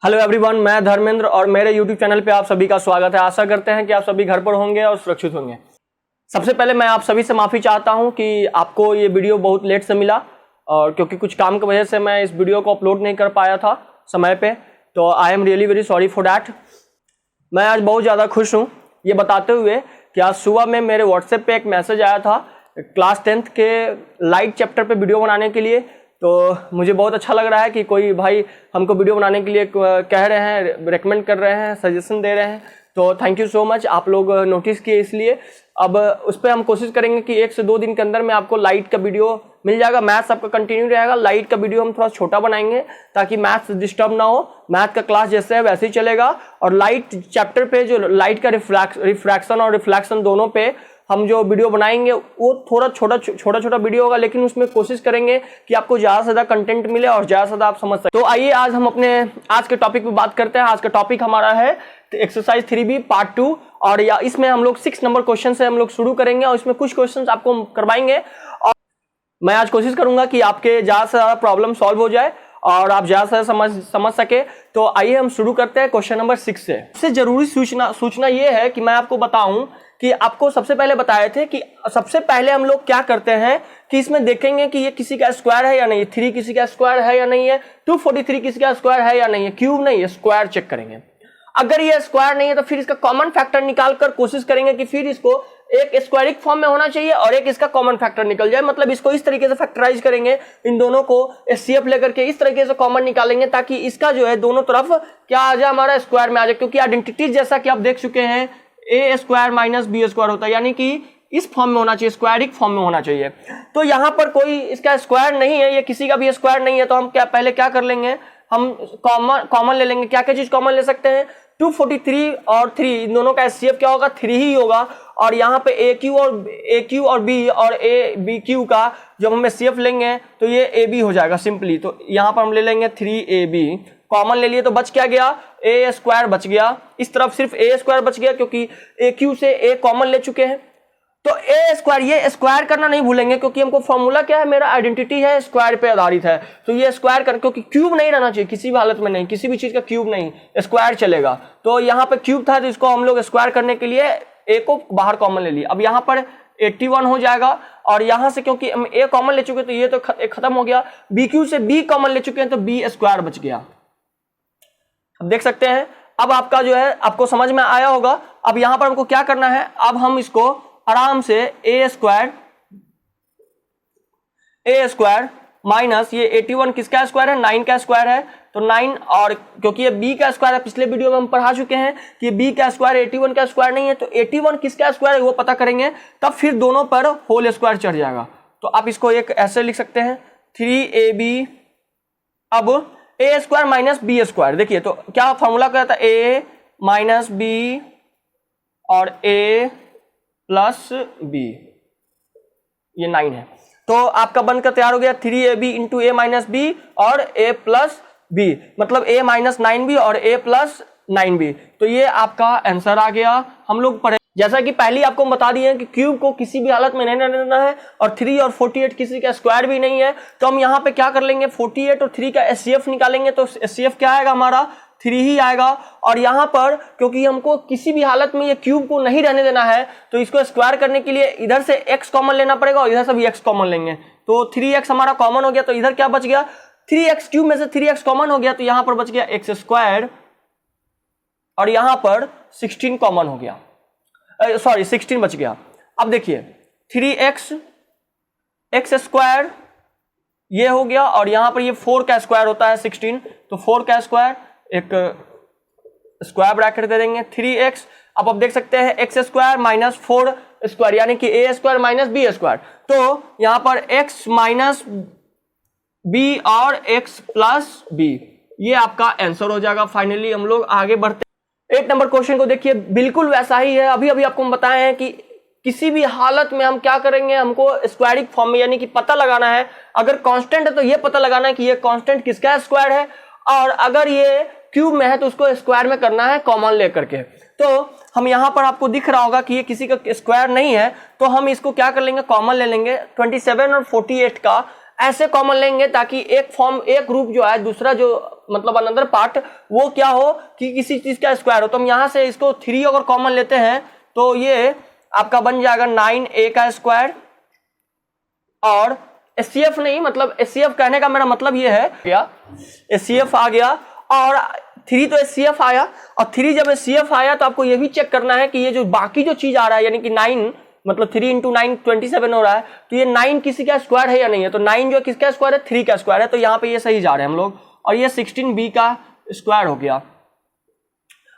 Hello everyone, मैं धर्मेंद्र और मेरे यूट्यूब चैनल पे आप सभी का स्वागत है। आशा करते हैं कि आप सभी घर पर होंगे और सुरक्षित होंगे। सबसे पहले मैं आप सभी से माफ़ी चाहता हूं कि आपको ये वीडियो बहुत लेट से मिला और क्योंकि कुछ काम की वजह से मैं इस वीडियो को अपलोड नहीं कर पाया था समय पे, तो I am really very sorry for that. मैं आज बहुत ज़्यादा खुश हूँ ये बताते हुए कि आज सुबह में मेरे व्हाट्सएप पे एक मैसेज आया था क्लास 10th के लाइट चैप्टर पे वीडियो बनाने के लिए। तो मुझे बहुत अच्छा लग रहा है कि कोई भाई हमको वीडियो बनाने के लिए कह रहे हैं, रेकमेंड कर रहे हैं, सजेशन दे रहे हैं। तो थैंक यू सो मच, आप लोग नोटिस किए इसलिए। अब उस पर हम कोशिश करेंगे कि 1 से 2 दिन के अंदर में आपको लाइट का वीडियो मिल जाएगा। मैथ्स आपका कंटिन्यू रहेगा, लाइट का वीडियो हम थोड़ा छोटा बनाएंगे ताकि मैथ्स डिस्टर्ब ना हो। मैथ का क्लास जैसे है वैसे ही चलेगा और लाइट चैप्टर पे जो लाइट का रिफ्रैक्शन और रिफ्लेक्शन दोनों पे हम जो वीडियो बनाएंगे वो थोड़ा छोटा वीडियो होगा, लेकिन उसमें कोशिश करेंगे कि आपको ज़्यादा से ज़्यादा कंटेंट मिले और ज़्यादा से ज़्यादा आप समझ सकें। तो आइए आज हम अपने आज के टॉपिक पे बात करते हैं। आज का टॉपिक हमारा है एक्सरसाइज 3B पार्ट 2 और इसमें हम लोग 6 नंबर क्वेश्चन से हम लोग शुरू करेंगे और इसमें कुछ क्वेश्चन आपको करवाएंगे और मैं आज कोशिश करूंगा कि आपके ज़्यादा से ज़्यादा प्रॉब्लम सॉल्व हो जाए और आप ज़्यादा से समझ सके। तो आइए हम शुरू करते हैं क्वेश्चन नंबर 6 से। सबसे जरूरी सूचना ये है कि मैं आपको बताऊं कि आपको सबसे पहले बताए थे कि सबसे पहले हम लोग क्या करते हैं कि इसमें देखेंगे कि ये किसी का स्क्वायर है या नहीं, 3 किसी का स्क्वायर है या नहीं है, 243 किसी का स्क्वायर है या नहीं है, क्यूब नहीं है, स्क्वायर चेक करेंगे। अगर ये स्क्वायर नहीं है तो फिर इसका कॉमन फैक्टर निकाल कर कोशिश करेंगे कि फिर इसको एक स्क्वायरिक फॉर्म में होना चाहिए और एक इसका कॉमन फैक्टर निकल जाए। मतलब इसको इस तरीके से फैक्टराइज करेंगे, इन दोनों को एचसीएफ लेकर के इस तरीके से कॉमन निकालेंगे ताकि इसका जो है दोनों तरफ क्या आ जाए, हमारा स्क्वायर में आ जाए। क्योंकि आइडेंटिटी जैसा कि आप देख चुके हैं ए स्क्वायर माइनस बी स्क्वायर होता है, यानी कि इस फॉर्म में होना चाहिए, स्क्वायरिक फॉर्म में होना चाहिए। तो यहाँ पर कोई इसका स्क्वायर नहीं है, ये किसी का भी स्क्वायर नहीं है, तो हम पहले क्या कर लेंगे, हम कॉमन ले लेंगे। क्या क्या चीज कॉमन ले सकते हैं, 243 और 3 इन दोनों का एचसीएफ क्या होगा, 3 ही होगा। और यहाँ पे ए क्यू और बी और ए बी क्यू का जब हम एचसीएफ लेंगे तो ये ए बी हो जाएगा सिंपली। तो यहाँ पर हम ले लेंगे 3AB, कॉमन ले लिए तो बच क्या गया, ए स्क्वायर बच गया। इस तरफ सिर्फ ए स्क्वायर बच गया क्योंकि ए क्यू से ए कॉमन ले चुके हैं। तो ए स्क्वायर, ये स्क्वायर करना नहीं भूलेंगे क्योंकि हमको फॉर्मूला क्या है, मेरा आइडेंटिटी है स्क्वायर पे आधारित है। तो ये स्क्वायर कर, क्योंकि क्यूब नहीं रहना चाहिए किसी भी हालत में, नहीं किसी भी चीज का क्यूब नहीं, स्क्वायर चलेगा। तो यहाँ पे क्यूब था तो इसको हम लोग स्क्वायर करने के लिए ए को बाहर कॉमन ले लिया। अब यहाँ पर 81 हो जाएगा और यहाँ से क्योंकि हम ए कॉमन ले चुके तो ये तो खत्म हो गया। बी क्यू से बी कॉमन ले चुके हैं तो बी स्क्वायर बच गया। अब देख सकते हैं, अब आपका जो है आपको समझ में आया होगा। अब यहां पर हमको क्या करना है, अब हम इसको आराम से ए स्क्वायर माइनस ये 81 किसका स्क्वायर है, 9 का स्क्वायर है। तो 9 और क्योंकि ये b का स्क्वायर है, पिछले वीडियो में हम पढ़ा चुके हैं कि b का स्क्वायर 81 का स्क्वायर नहीं है, तो 81 किसका स्क्वायर है वो पता करेंगे, तब फिर दोनों पर होल स्क्वायर चढ़ जाएगा। तो आप इसको एक ऐसे लिख सकते हैं 3AB। अब ए स्क्वायर माइनस बी स्क्वायर, देखिए तो क्या फॉर्मूला क्या था, ए माइनस बी और ए प्लस बी, ये 9 है। तो आपका बनकर तैयार हो गया 3AB इंटू ए माइनस बी और ए प्लस बी, मतलब ए माइनस 9B और ए प्लस 9B। तो ये आपका आंसर आ गया। हम लोग पढ़े जैसा कि पहले आपको बता दिए कि क्यूब को किसी भी हालत में नहीं रहना है और 3 और 48 किसी का स्क्वायर भी नहीं है। तो हम यहाँ पे क्या कर लेंगे, 48 और 3 का एचसीएफ निकालेंगे तो एचसीएफ क्या आएगा, हमारा 3 ही आएगा। और यहाँ पर क्योंकि हमको किसी भी हालत में ये क्यूब को नहीं रहने देना है तो इसको स्क्वायर करने के लिए इधर से x कॉमन लेना पड़ेगा और इधर से भी x कॉमन लेंगे। तो 3x हमारा कॉमन हो गया, तो इधर क्या बच गया, 3x क्यूब में से 3x कॉमन हो गया तो यहाँ पर बच गया x स्क्वायर और यहाँ पर 16 कॉमन हो गया, सॉरी 16 बच गया। अब देखिए 3x x स्क्वायर ये हो गया और यहां पर ये 4 का स्क्वायर होता है 16, तो 4 का स्क्वायर एक स्क्वायर ब्रैकेट दे देंगे 3x। अब आप देख सकते हैं x स्क्वायर माइनस 4 स्क्वायर यानी कि a square minus B square. तो यहां पर x माइनस बी और x प्लस बी, ये आपका आंसर हो जाएगा। फाइनली हम लोग आगे बढ़ते 8 नंबर क्वेश्चन को देखिए, बिल्कुल वैसा ही है। अभी आपको हम बताए हैं कि किसी भी हालत में हम क्या करेंगे, हमको स्क्वायरिक फॉर्म में यानी कि पता लगाना है। अगर कांस्टेंट है तो ये पता लगाना है कि ये कांस्टेंट किसका स्क्वायर है, और अगर ये क्यूब में है तो उसको स्क्वायर में करना है कॉमन लेकर के। तो हम यहाँ पर आपको दिख रहा होगा कि ये किसी का स्क्वायर नहीं है, तो हम इसको क्या कर लेंगे, कॉमन ले लेंगे। 27 और 48 का ऐसे कॉमन लेंगे ताकि एक ग्रुप जो है, दूसरा जो मतलब अनदर पार्ट, वो क्या हो कि किसी चीज का स्क्वायर हो। तो हम यहां से इसको 3 अगर कॉमन लेते हैं तो ये आपका बन जाएगा 9a का स्क्वायर। और HCF नहीं, मतलब HCF कहने का मेरा मतलब ये है, HCF आ गया और 3 तो HCF आया, और 3 जब HCF आया तो आपको ये भी चेक करना है कि ये जो बाकी जो चीज आ रहा है, यानी कि 9 मतलब 3 × 9 27 हो रहा है, तो ये 9 किसी का स्क्वायर है या नहीं है। तो 9 जो किसका स्क्वायर है, 3 का स्क्वायर है, तो यहाँ पे ये सही जा रहे हैं हम लोग। और ये 16b का स्क्वायर हो गया।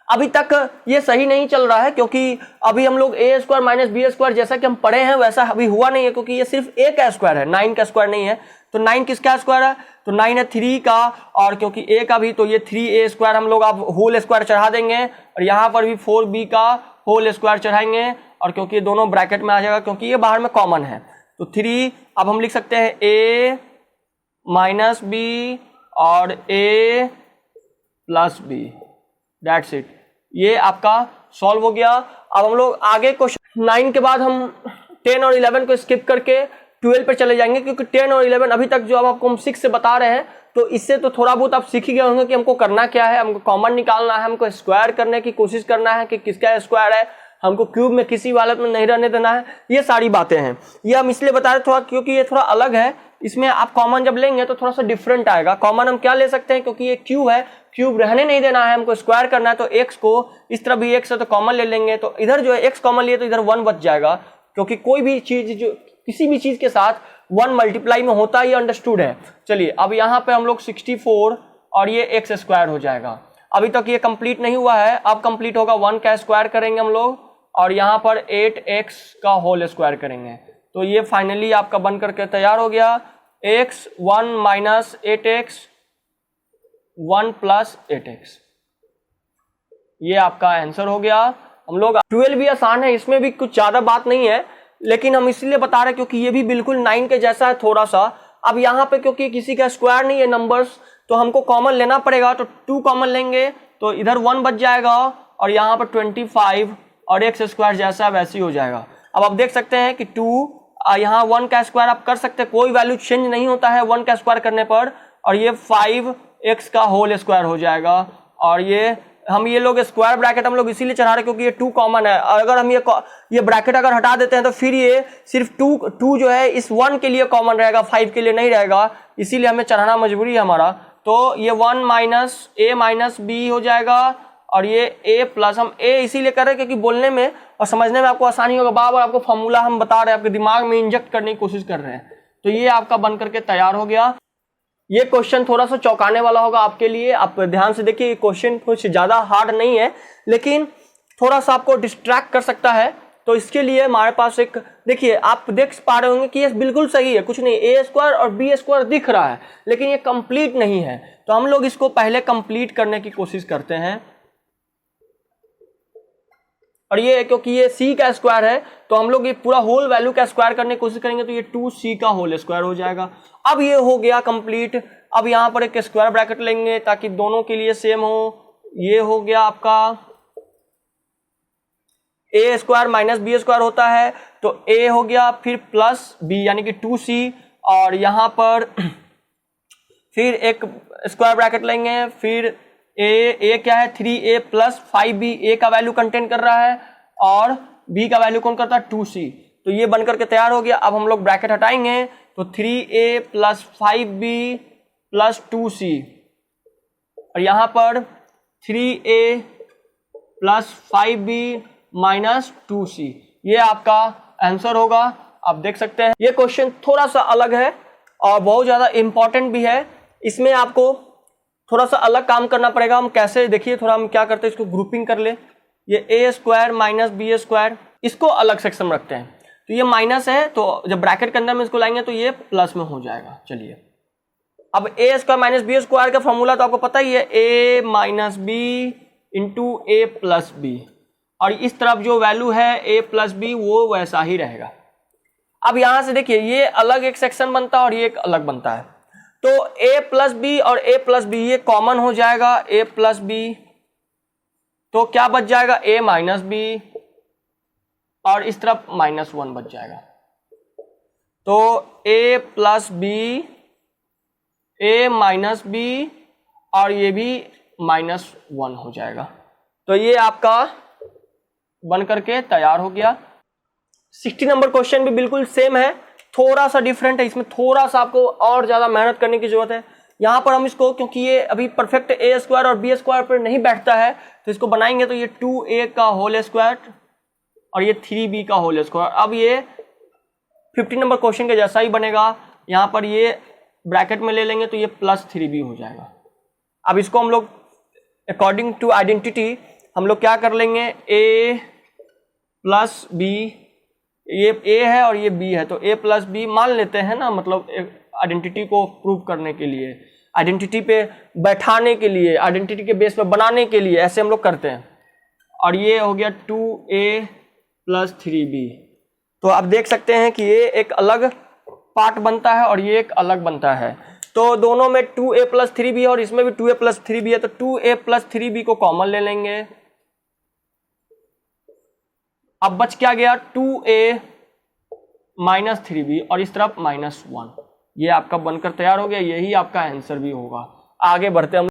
अभी तक ये सही नहीं चल रहा है क्योंकि अभी हम लोग a square minus B square जैसा कि हम पढ़े हैं वैसा अभी हुआ नहीं है, क्योंकि ये सिर्फ a का स्क्वायर है, 9 का स्क्वायर नहीं है। तो 9 किसका स्क्वायर है, तो 9 है 3 का, और क्योंकि a का भी, तो ये 3a स्क्वायर हम लोग अब होल स्क्वायर चढ़ा देंगे, और यहाँ पर भी 4b का होल स्क्वायर चढ़ाएंगे, और क्योंकि ये दोनों ब्रैकेट में आ जाएगा क्योंकि ये बाहर में कॉमन है। तो 3 अब हम लिख सकते हैं a माइनस बी और a plus B, that's it. ये आपका सॉल्व हो गया। अब हम लोग आगे क्वेश्चन 9 के बाद हम 10 और 11 को स्किप करके 12 पे चले जाएंगे, क्योंकि 10 और 11 अभी तक जो अब आपको हम 6 से बता रहे हैं, तो इससे तो थोड़ा बहुत आप सीख ही गए होंगे कि हमको करना क्या है। हमको कॉमन निकालना है, हमको स्क्वायर करने की कोशिश करना है कि किसका स्क्वायर है, हमको क्यूब में किसी हालत में नहीं रहने देना है। ये सारी बातें हैं, ये हम इसलिए बता रहे थोड़ा क्योंकि ये थोड़ा अलग है। इसमें आप कॉमन जब लेंगे तो थोड़ा सा डिफरेंट आएगा। कॉमन हम क्या ले सकते हैं, क्योंकि ये क्यूब है, क्यूब रहने नहीं देना है, हमको स्क्वायर करना है, तो x को इस तरह भी x है तो कॉमन ले लेंगे। तो इधर जो है x कॉमन लिए तो इधर 1 बच जाएगा, क्योंकि कोई भी चीज जो किसी भी चीज के साथ 1 मल्टीप्लाई में होता है, ये अंडरस्टूड है। चलिए अब यहाँ पे हम लोग 64 और ये x स्क्वायर हो जाएगा। अभी तक ये कंप्लीट नहीं हुआ है, अब कंप्लीट होगा। 1 का स्क्वायर करेंगे हम लोग, और यहाँ पर 8x का होल स्क्वायर करेंगे, तो ये फाइनली आपका बन करके तैयार हो गया। x 1 minus 8x 1 plus 8x, ये आपका आंसर हो गया। हम लोग 12 भी आसान है, इसमें भी कुछ ज्यादा बात नहीं है, लेकिन हम इसलिए बता रहे हैं क्योंकि ये भी बिल्कुल 9 के जैसा है थोड़ा सा। अब यहाँ पे क्योंकि किसी का स्क्वायर नहीं है नंबर्स, तो हमको कॉमन लेना पड़ेगा, तो 2 कॉमन लेंगे तो इधर 1 बच जाएगा, और यहाँ पर 25 और x स्क्वायर जैसा वैसे ही हो जाएगा। अब आप देख सकते हैं कि 2 यहाँ 1 का स्क्वायर आप कर सकते हैं, कोई वैल्यू चेंज नहीं होता है 1 का स्क्वायर करने पर, और ये 5x का होल स्क्वायर हो जाएगा। और ये हम ये लोग स्क्वायर ब्रैकेट हम लोग इसीलिए चढ़ा रहे क्योंकि ये 2 कॉमन है, और अगर हम ये ब्रैकेट अगर हटा देते हैं तो फिर ये सिर्फ 2 जो है इस 1 के लिए कॉमन रहेगा, 5 के लिए नहीं रहेगा, इसीलिए हमें चढ़ाना मजबूरी है हमारा। तो ये 1 माइनस a माइनस बी हो जाएगा, और ये a प्लस, हम a इसीलिए कर रहे हैं क्योंकि बोलने में और समझने में आपको आसानी होगा। बार बार आपको फॉर्मूला हम बता रहे हैं, आपके दिमाग में इंजेक्ट करने की कोशिश कर रहे हैं। तो ये आपका बन करके तैयार हो गया। ये क्वेश्चन थोड़ा सा चौंकाने वाला होगा आपके लिए, आप ध्यान से देखिए। ये क्वेश्चन कुछ ज्यादा हार्ड नहीं है, लेकिन थोड़ा सा आपको डिस्ट्रैक्ट कर सकता है। तो इसके लिए हमारे पास एक, देखिए आप देख पा रहे होंगे कि ये बिल्कुल सही है, कुछ नहीं, a स्क्वायर और b स्क्वायर दिख रहा है, लेकिन ये कंप्लीट नहीं है। तो हम लोग इसको पहले कंप्लीट करने की कोशिश करते हैं, और ये क्योंकि ये c का स्क्वायर है तो हम लोग ये पूरा होल वैल्यू का स्क्वायर करने की कोशिश करेंगे, तो ये 2c का होल स्क्वायर हो जाएगा। अब ये हो गया कंप्लीट। अब यहाँ पर एक स्क्वायर ब्रैकेट लेंगे ताकि दोनों के लिए सेम हो। ये हो गया आपका a square minus B square होता है, तो a हो गया, फिर प्लस b यानी कि 2c, और यहाँ पर फिर एक स्क्वायर ब्रैकेट लेंगे, फिर a क्या है 3a प्लस 5b, a का वैल्यू कंटेन कर रहा है और b का वैल्यू कौन करता है 2c, तो ये बनकर के तैयार हो गया। अब हम लोग ब्रैकेट हटाएंगे तो 3a plus 5b plus 2c, और यहाँ पर 3a plus 5b minus 2c, ये आपका आंसर होगा। आप देख सकते हैं ये क्वेश्चन थोड़ा सा अलग है और बहुत ज्यादा इंपॉर्टेंट भी है। इसमें आपको थोड़ा सा अलग काम करना पड़ेगा। हम कैसे, देखिए थोड़ा हम क्या करते हैं, इसको ग्रुपिंग कर ले। ये a square minus B square, इसको अलग सेक्शन में रखते हैं। तो ये माइनस है, तो जब ब्रैकेट के अंदर में इसको लाएंगे तो ये प्लस में हो जाएगा। चलिए अब a square minus B square का फॉर्मूला तो आपको पता ही है, a minus B into a plus B, और इस तरफ जो वैल्यू है a प्लस बी वो वैसा ही रहेगा। अब यहां से देखिए ये अलग एक सेक्शन बनता है और ये एक अलग बनता है। तो a प्लस बी और a प्लस बी ये कॉमन हो जाएगा, a प्लस बी, तो क्या बच जाएगा a माइनस बी, और इस तरफ -1 बच जाएगा। तो a plus B a minus B और ये भी -1 हो जाएगा। तो ये आपका बन करके तैयार हो गया। 60 नंबर क्वेश्चन भी बिल्कुल सेम है, थोड़ा सा डिफरेंट है, इसमें थोड़ा सा आपको और ज्यादा मेहनत करने की जरूरत है। यहाँ पर हम इसको, क्योंकि ये अभी परफेक्ट ए स्क्वायर और बी स्क्वायर पर नहीं बैठता है, तो इसको बनाएंगे तो ये 2a का होल स्क्वायर और ये 3b का होल स्क्वायर। अब ये 50 नंबर क्वेश्चन के जैसा ही बनेगा, यहाँ पर ये ब्रैकेट में ले लेंगे तो ये +3b हो जाएगा। अब इसको हम लोग अकॉर्डिंग टू आइडेंटिटी हम लोग क्या कर लेंगे, a प्लस b, ये a है और ये b है, तो a प्लस b मान लेते हैं ना, मतलब आइडेंटिटी को प्रूव करने के लिए, आइडेंटिटी पे बैठाने के लिए, आइडेंटिटी के बेस पे बनाने के लिए ऐसे हम लोग करते हैं। और ये हो गया 2a प्लस 3b। तो आप देख सकते हैं कि ये एक अलग पार्ट बनता है और ये एक अलग बनता है। तो दोनों में 2a प्लस 3b है और इसमें भी 2a प्लस 3b है, तो 2a प्लस 3b को कॉमन ले लेंगे। अब बच क्या गया, 2a माइनस 3b और इस तरफ -1। ये आपका बनकर तैयार हो गया, यही आपका आंसर भी होगा। आगे बढ़ते हम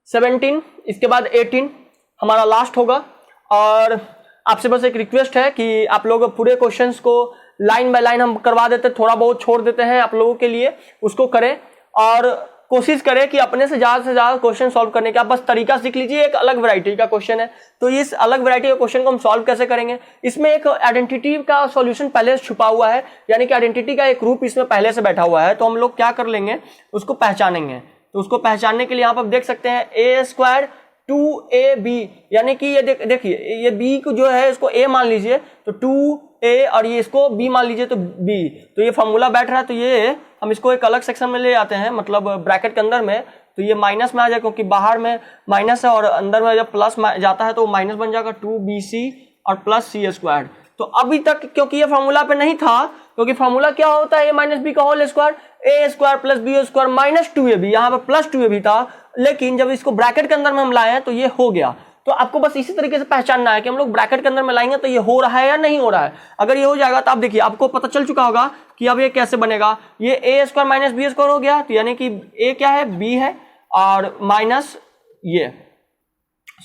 17, इसके बाद 18 हमारा लास्ट होगा। और आपसे बस एक रिक्वेस्ट है कि आप लोग पूरे क्वेश्चंस को लाइन बाय लाइन हम करवा देते, थोड़ा बहुत छोड़ देते हैं आप लोगों के लिए, उसको करें और कोशिश करें कि अपने से ज्यादा क्वेश्चन सॉल्व करने का। आप बस तरीका सीख लीजिए, एक अलग वैरायटी का क्वेश्चन है, तो इस अलग वैरायटी के क्वेश्चन को हम सॉल्व कैसे करेंगे, इसमें एक आइडेंटिटी का सॉल्यूशन पहले से छुपा हुआ है, यानी कि आइडेंटिटी का एक रूप इसमें पहले से बैठा हुआ है। तो हम लोग क्या कर लेंगे, उसको पहचानेंगे। तो उसको पहचानने के लिए यहाँ पर देख सकते हैं a स्क्वायर 2ab, यानी कि ये देखिए ये b को जो है इसको a मान लीजिए तो 2a और ये इसको b मान लीजिए तो b, तो ये फॉर्मूला बैठ रहा है। तो ये हम इसको एक अलग सेक्शन में ले आते हैं, मतलब ब्रैकेट के अंदर में, तो ये माइनस में आ जाए, क्योंकि बाहर में माइनस है और अंदर में जब प्लस जाता है तो माइनस बन जाएगा 2bc और प्लस c स्क्वायर। तो अभी तक क्योंकि ये फॉर्मूला पे नहीं था, क्योंकि फॉर्मूला क्या होता है, a माइनस बी का whole square, a square plus B square minus 2ab, यहाँ पर प्लस 2ab था, लेकिन जब इसको ब्रैकेट के अंदर में हम लाए हैं तो ये हो गया। तो आपको बस इसी तरीके से पहचानना है कि हम लोग ब्रैकेट के अंदर में लाएंगे तो ये हो रहा है या नहीं हो रहा है। अगर ये हो जाएगा तो आप देखिए आपको पता चल चुका होगा कि अब ये कैसे बनेगा, ये a square minus B square हो गया, तो यानी कि a क्या है, b है, और माइनस ये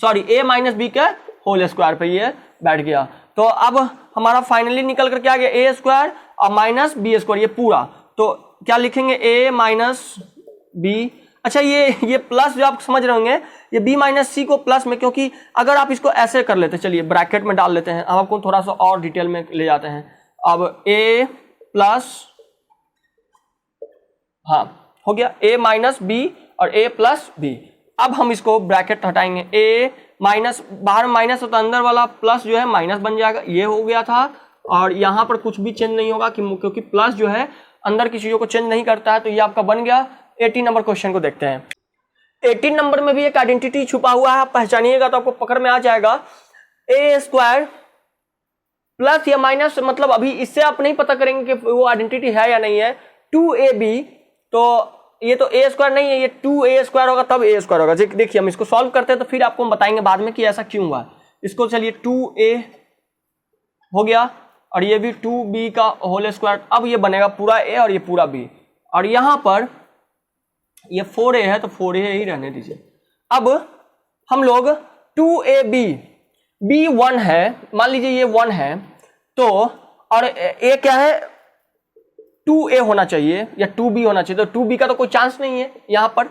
सॉरी a माइनस बी के होल स्क्वायर पे ये बैठ गया। तो अब हमारा फाइनली निकल कर क्या गया, a स्क्वायर और माइनस बी स्क्वायर, ये पूरा। तो क्या लिखेंगे, a माइनस बी। अच्छा ये प्लस जो आप समझ रहे होंगे, ये b माइनस सी को प्लस में, क्योंकि अगर आप इसको ऐसे कर लेते, चलिए ब्रैकेट में डाल लेते हैं, हम आपको थोड़ा सा और डिटेल में ले जाते हैं। अब a प्लस, हाँ हो गया a माइनस बी और a प्लस बी। अब हम इसको ब्रैकेट हटाएंगे, a माइनस, बाहर माइनस होता अंदर वाला प्लस जो है माइनस बन जाएगा, ये हो गया था। और यहाँ पर कुछ भी चेंज नहीं होगा क्योंकि प्लस जो है अंदर की चीजों को चेंज नहीं करता है। तो ये आपका बन गया। 18 नंबर क्वेश्चन को देखते हैं। 18 नंबर में भी एक आइडेंटिटी छुपा हुआ है, आप पहचानिएगा तो आपको पकड़ में आ जाएगा। a स्क्वायर प्लस या माइनस, मतलब अभी इससे आप नहीं पता करेंगे कि वो आइडेंटिटी है या नहीं है। 2ab, तो ये तो a स्क्वायर नहीं है, ये 2a स्क्वायर होगा तब a स्क्वायर होगा। देखिए हम इसको सॉल्व करते हैं तो फिर आपको हम बताएंगे बाद में कि ऐसा क्यों हुआ। इसको चलिए 2a हो गया और ये भी 2b का होल स्क्वायर। अब ये बनेगा पूरा a और ये पूरा b, और यहां पर ये 4a है तो 4a ही रहने दीजिए। अब हम लोग 2ab, b 1 है, मान लीजिए ये 1 है, तो और a क्या है, 2a होना चाहिए या 2b होना चाहिए, तो 2b का तो कोई चांस नहीं है, यहां पर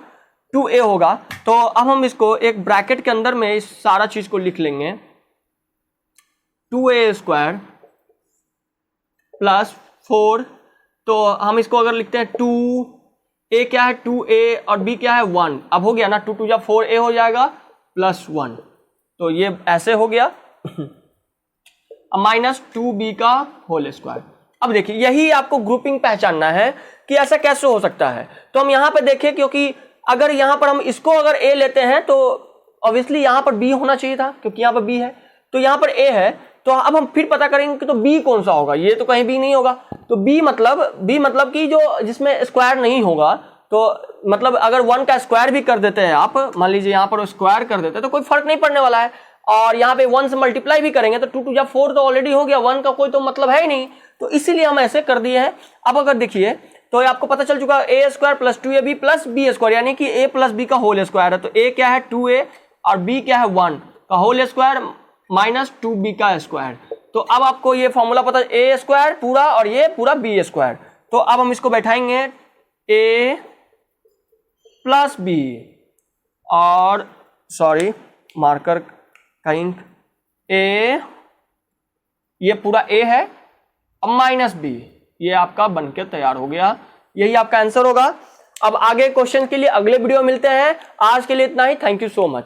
2a होगा। तो अब हम इसको एक ब्रैकेट के अंदर में इस सारा चीज को लिख लेंगे, 2a स्क्वायर प्लस 4, तो हम इसको अगर लिखते हैं 2a क्या है 2a और b क्या है 1, अब हो गया ना, 2 2 जा 4a हो जाएगा प्लस 1, तो ये ऐसे हो गया। अब माइनस 2b का होल स्क्वायर। अब देखिए यही आपको ग्रुपिंग पहचानना है कि ऐसा कैसे हो सकता है। तो हम यहाँ पे देखें, क्योंकि अगर यहाँ पर हम इसको अगर a लेते हैं तो ऑब्वियसली यहाँ पर b होना चाहिए था, क्योंकि यहाँ पर b है, तो यहाँ पर a है। तो अब हम फिर पता करेंगे कि तो b कौन सा होगा, ये तो कहीं b नहीं होगा। तो b मतलब कि जो जिसमें स्क्वायर नहीं होगा, तो मतलब अगर 1 का स्क्वायर भी कर देते हैं आप, मान लीजिए यहाँ पर स्क्वायर कर देते हैं तो कोई फर्क नहीं पड़ने वाला है। और यहाँ पे 1 से मल्टीप्लाई भी करेंगे तो 2 2 4 तो ऑलरेडी हो गया, 1 का कोई तो मतलब है ही नहीं, तो इसीलिए हम ऐसे कर दिए हैं। अब अगर देखिए तो ये आपको पता चल चुका है A square plus 2ab plus B square, यानी कि a प्लस बी का होल स्क्वायर है। तो a क्या है 2a और b क्या है 1 का होल स्क्वायर माइनस 2b का स्क्वायर। तो अब आपको ये फॉर्मूला पता a स्क्वायर पूरा और ये पूरा b स्क्वायर। तो अब हम इसको बैठाएंगे a प्लस बी और सॉरी मार्कर कहीं a, ये पूरा a है, अब माइनस बी, ये आपका बनके तैयार हो गया। यही आपका आंसर होगा। अब आगे क्वेश्चन के लिए अगले वीडियो मिलते हैं। आज के लिए इतना ही। Thank you so much.